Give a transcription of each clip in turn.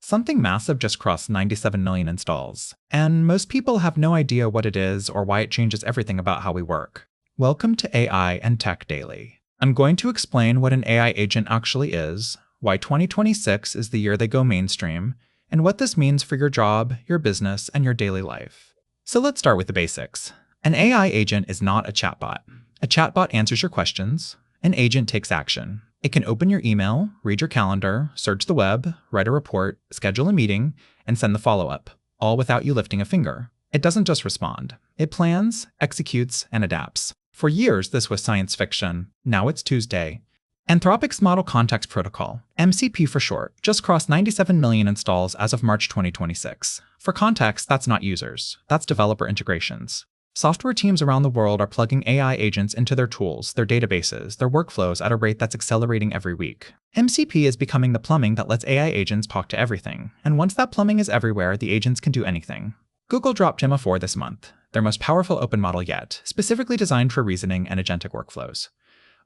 Something massive just crossed 97 million installs, and most people have no idea what it is or why it changes everything about how we work. Welcome to AI and Tech Daily. I'm going to explain what an AI agent actually is, why 2026 is the year they go mainstream, and what this means for your job, your business, and your daily life. So let's start with the basics. An AI agent is not a chatbot. A chatbot answers your questions. An agent takes action. It can open your email, read your calendar, search the web, write a report, schedule a meeting, and send the follow-up, all without you lifting a finger. It doesn't just respond. It plans, executes, and adapts. For years, this was science fiction. Now it's Tuesday. Anthropic's Model Context Protocol, MCP for short, just crossed 97 million installs as of March 2026. For context, that's not users. That's developer integrations. Software teams around the world are plugging AI agents into their tools, their databases, their workflows at a rate that's accelerating every week. MCP is becoming the plumbing that lets AI agents talk to everything, and once that plumbing is everywhere, the agents can do anything. Google dropped Gemma 4 this month, their most powerful open model yet, specifically designed for reasoning and agentic workflows.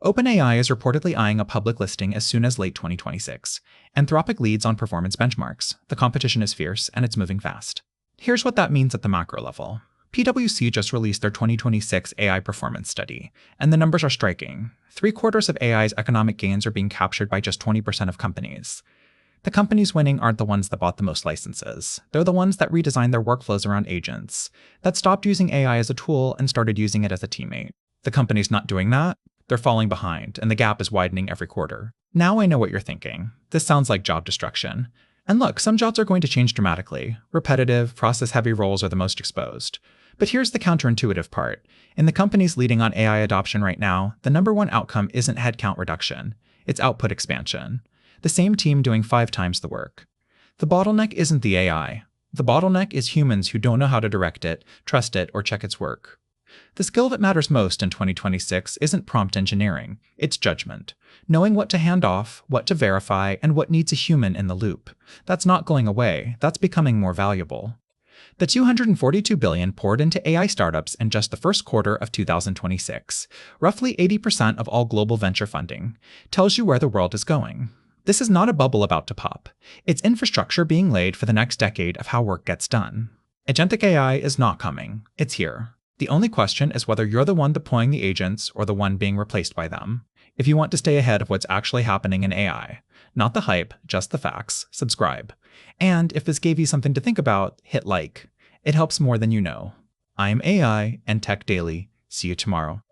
OpenAI is reportedly eyeing a public listing as soon as late 2026. Anthropic leads on performance benchmarks. The competition is fierce, and it's moving fast. Here's what that means at the macro level. PwC just released their 2026 AI performance study, and the numbers are striking. 3/4 of AI's economic gains are being captured by just 20% of companies. The companies winning aren't the ones that bought the most licenses. They're the ones that redesigned their workflows around agents, that stopped using AI as a tool and started using it as a teammate. The companies not doing that, they're falling behind, and the gap is widening every quarter. Now I know what you're thinking. This sounds like job destruction. And look, some jobs are going to change dramatically. Repetitive, process-heavy roles are the most exposed. But here's the counterintuitive part. In the companies leading on AI adoption right now, the number one outcome isn't headcount reduction. It's output expansion. The same team doing 5 times the work. The bottleneck isn't the AI. The bottleneck is humans who don't know how to direct it, trust it, or check its work. The skill that matters most in 2026 isn't prompt engineering, it's judgment. Knowing what to hand off, what to verify, and what needs a human in the loop. That's not going away, that's becoming more valuable. The $242 billion poured into AI startups in just the first quarter of 2026, roughly 80% of all global venture funding, tells you where the world is going. This is not a bubble about to pop. It's infrastructure being laid for the next decade of how work gets done. Agentic AI is not coming. It's here. The only question is whether you're the one deploying the agents or the one being replaced by them. If you want to stay ahead of what's actually happening in AI, not the hype, just the facts, subscribe. And if this gave you something to think about, hit like. It helps more than you know. I'm AI and Tech Daily. See you tomorrow.